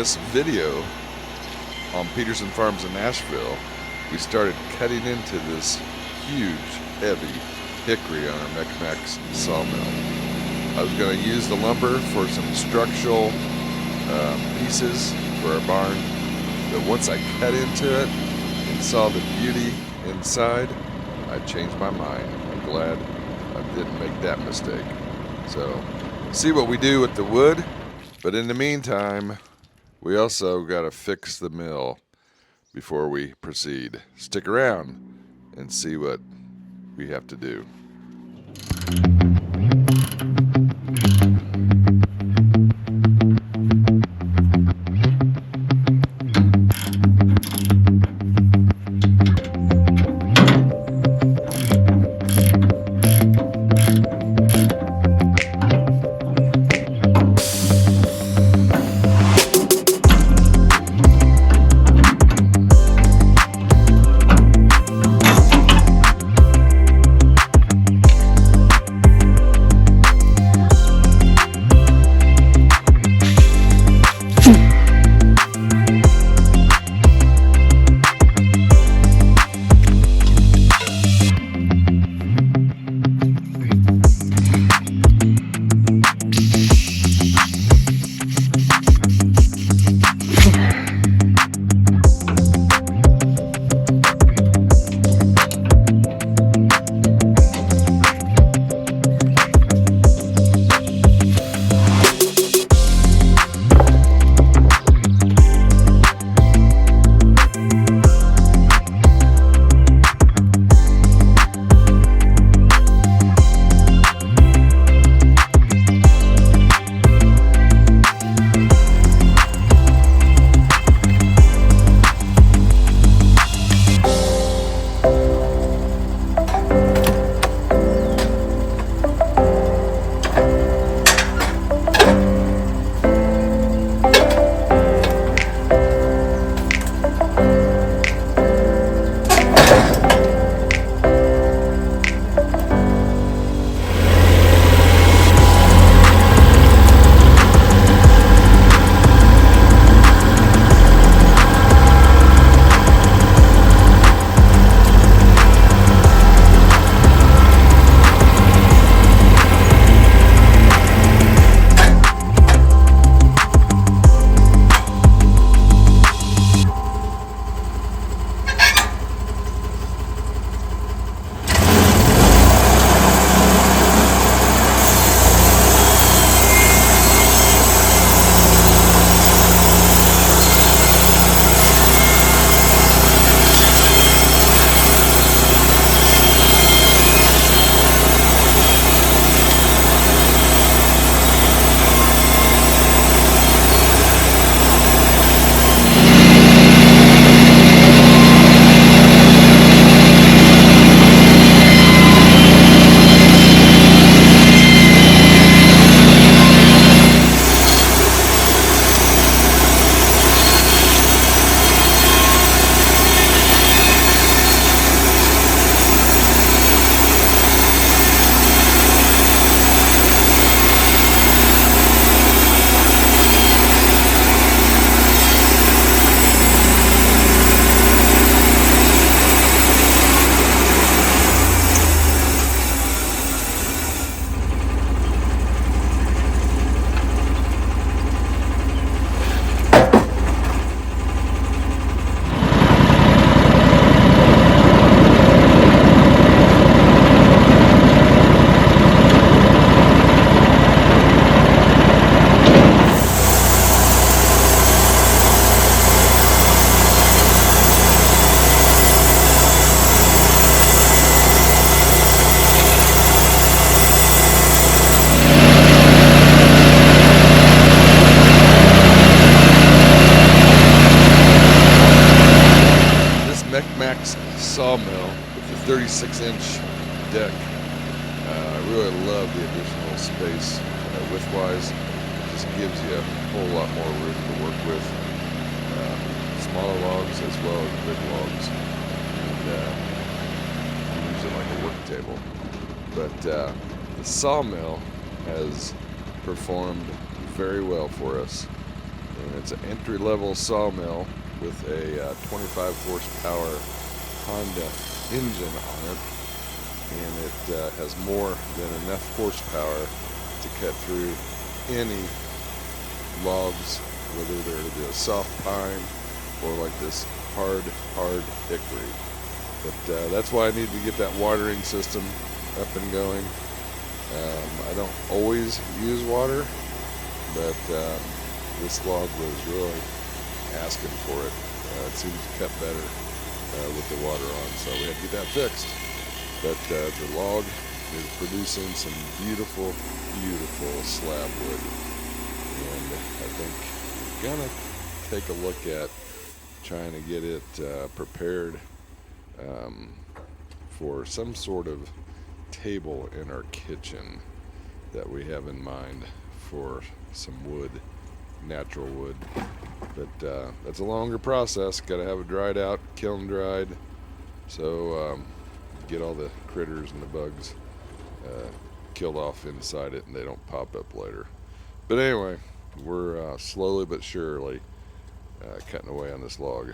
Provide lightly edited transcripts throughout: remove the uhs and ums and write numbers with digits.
this video on Peterson Farms in Nashville, we started cutting into this huge, heavy hickory on our Mechmaxx sawmill. I was going to use the lumber for some structural pieces for our barn, but once I cut into it and saw the beauty inside, I changed my mind. I'm glad I didn't make that mistake. So, see what we do with the wood, but in the meantime, we also got to fix the mill before we proceed. Stick around and see what we have to do. Mechmaxx sawmill with the 36-inch deck. I really love the additional space width-wise. It just gives you a whole lot more room to work with. Smaller logs as well as big logs. And use it like a work table. But the sawmill has performed very well for us. And it's an entry-level sawmill with a 25 horsepower Honda engine on it, and it has more than enough horsepower to cut through any logs, whether they're the soft pine or like this hard hickory. But that's why I need to get that watering system up and going. I don't always use water, but this log was really asking for it. It seems to cut better with the water on, so we had to get that fixed. But the log is producing some beautiful slab wood, and I think we're gonna take a look at trying to get it prepared for some sort of table in our kitchen that we have in mind for some wood, natural wood. But that's a longer process. Got to have it dried out, kiln dried, so get all the critters and the bugs killed off inside it and they don't pop up later. But anyway, we're slowly but surely cutting away on this log.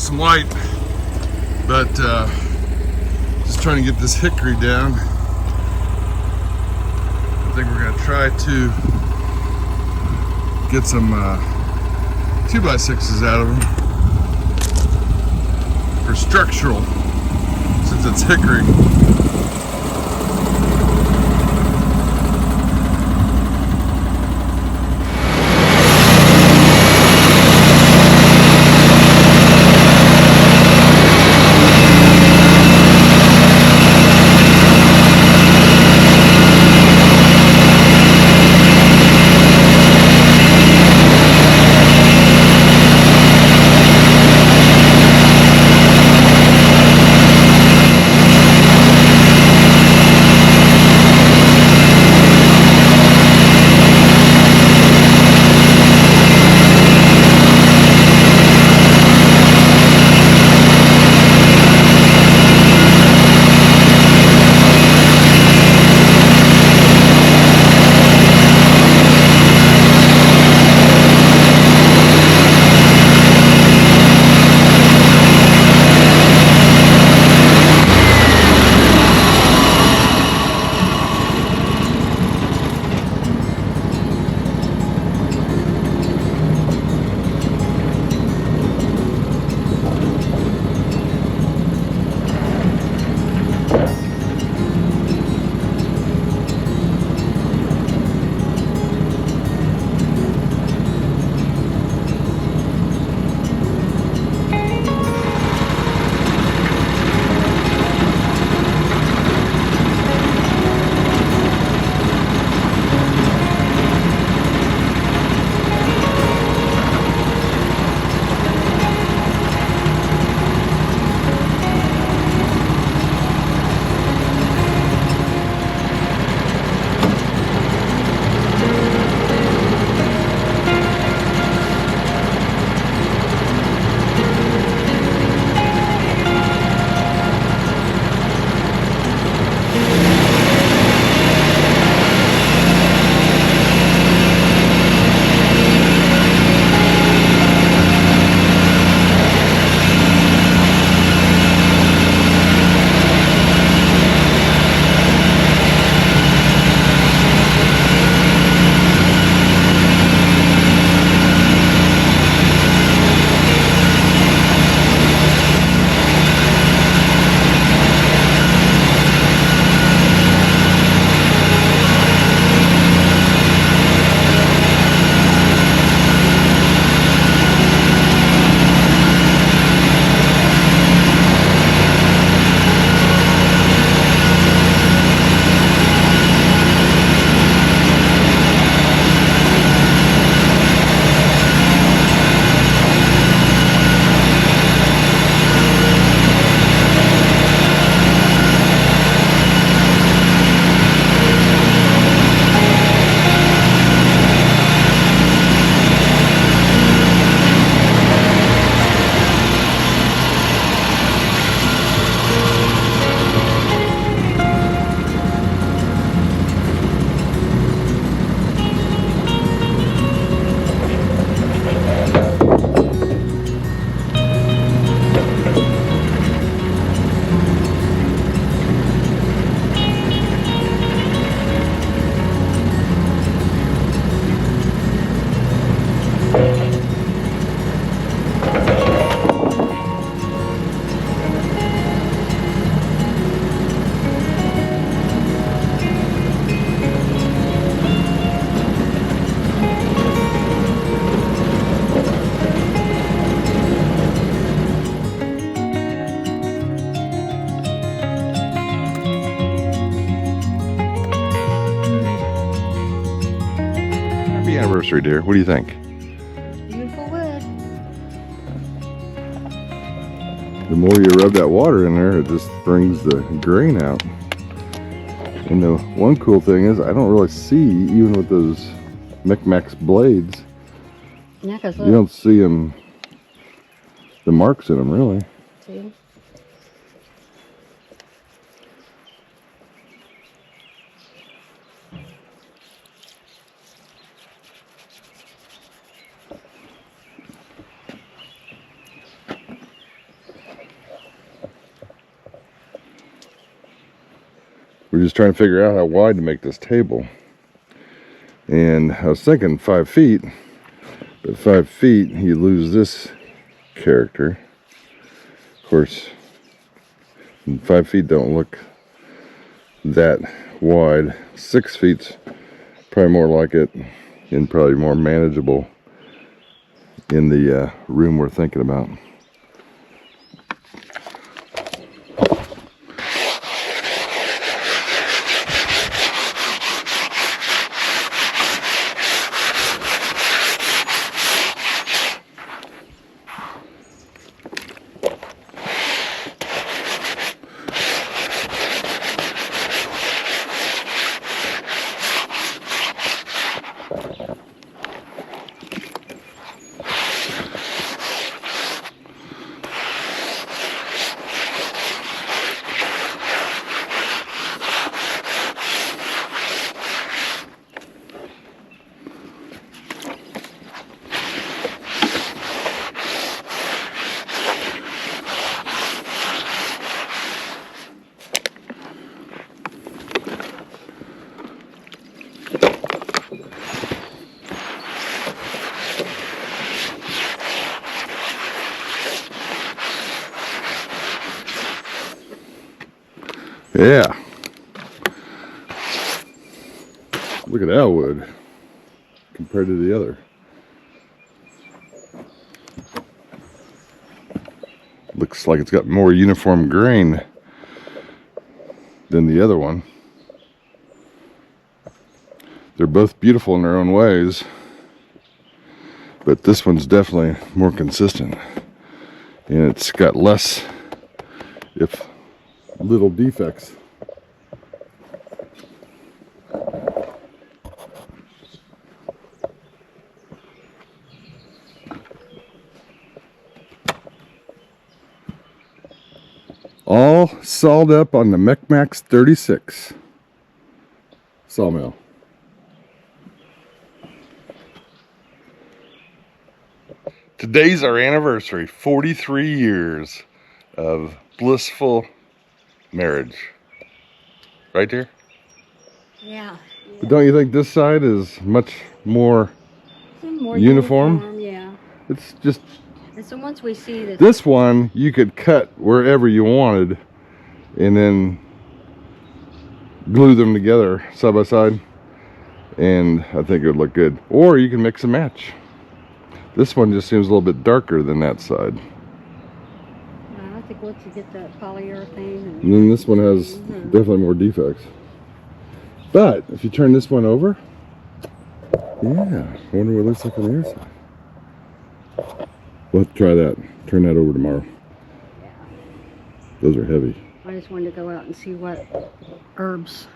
with some light, but just trying to get this hickory down. I think we're going to try to get some 2x6s out of them for structural, since it's hickory. Anniversary, dear. What do you think? Beautiful wood. The more you rub that water in there, it just brings the grain out. And the one cool thing is, I don't really see, even with those Mechmaxx blades, Yeah, because you don't see them, the marks in them, really. See? we're just trying to figure out how wide to make this table. And I was thinking 5 feet, but 5 feet, you lose this character. Of course, 5 feet don't look that wide. 6 feet's probably more like it, and probably more manageable in the room we're thinking about. Yeah. Look at that wood compared to the other. Looks like it's got more uniform grain than the other one. They're both beautiful in their own ways, but this one's definitely more consistent. And it's got less, if little, defects. All sawed up on the Mechmaxx 36 sawmill. Today's our anniversary, 43 years of blissful marriage. Right, dear? Yeah. But don't you think this side is much more uniform? Yeah. It's just, And so once we see that this one you could cut wherever you wanted and then glue them together side by side, and I think it would look good. Or you can mix and match. This one just seems a little bit darker than that side. I think once you get that polyurethane And then this one has definitely more defects. But if you turn this one over, yeah, I wonder what it looks like on the other side. We'll have to try that. Turn that over tomorrow. Those are heavy. I just wanted to go out and see what herbs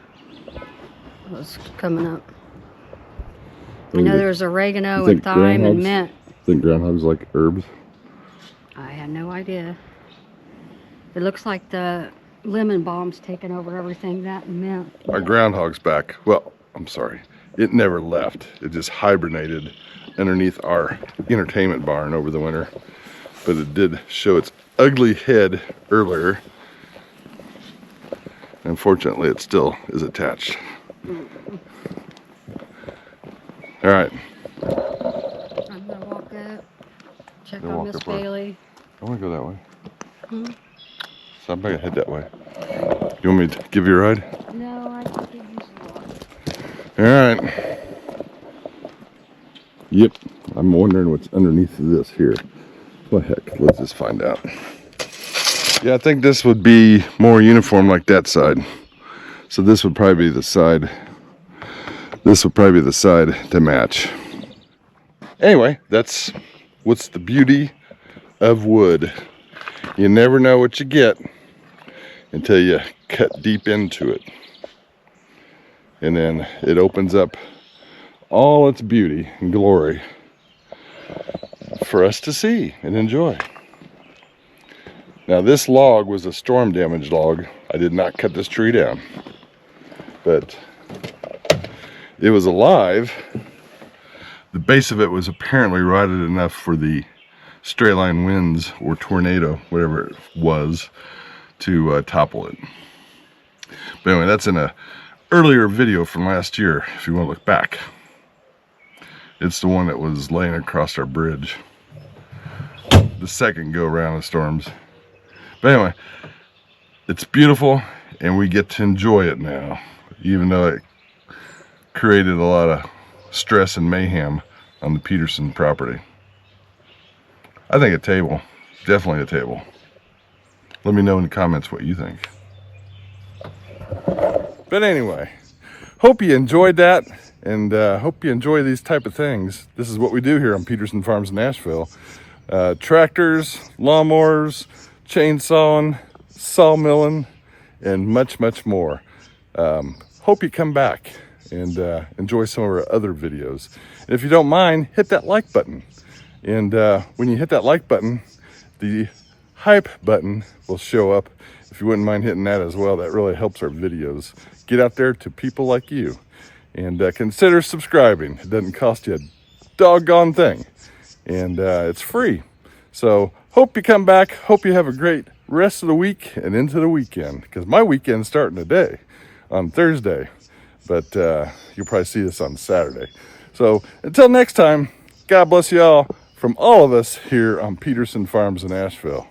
was coming up. I know there's oregano and thyme and mint. Think groundhogs like herbs? I had no idea. It looks like the lemon balm's taking over everything, that and mint. Our groundhog's back. Well, I'm sorry. It never left. It just hibernated underneath our entertainment barn over the winter. But it did show its ugly head earlier. Unfortunately, it still is attached. All right. I'm gonna walk up, check Gonna on walk Miss up where? Bailey. I want to go that way. Hmm? So I'm gonna head that way. You want me to give you a ride? No, I think you should walk. All right. Yep. I'm wondering what's underneath this here. What heck? Let's just find out. Yeah, I think this would be more uniform like that side. So this would probably be the side. This would probably be the side to match. Anyway, that's what's the beauty of wood. You never know what you get until you cut deep into it. And then it opens up all its beauty and glory for us to see and enjoy. Now this log was a storm damaged log. I did not cut this tree down, but it was alive. The base of it was apparently rotted enough for the straight line winds or tornado, whatever it was, to topple it. But anyway, that's in a earlier video from last year, if you want to look back. It's the one that was laying across our bridge. The second go around of storms. But anyway, it's beautiful and we get to enjoy it now, even though it created a lot of stress and mayhem on the Peterson property. I think a table, definitely a table. Let me know in the comments what you think. But anyway, hope you enjoyed that, and hope you enjoy these type of things. This is what we do here on Peterson Farms in Nashville. Tractors, lawnmowers, chainsawing, sawmilling, and much, much more. Hope you come back and enjoy some of our other videos. And if you don't mind, hit that like button. And when you hit that like button, the hype button will show up. If you wouldn't mind hitting that as well, that really helps our videos get out there to people like you. And consider subscribing. It doesn't cost you a doggone thing. And it's free. So hope you come back. Hope you have a great rest of the week and into the weekend. Because my weekend's starting today on Thursday. But you'll probably see this on Saturday. So until next time, God bless you all from all of us here on Peterson Farms in Nashville.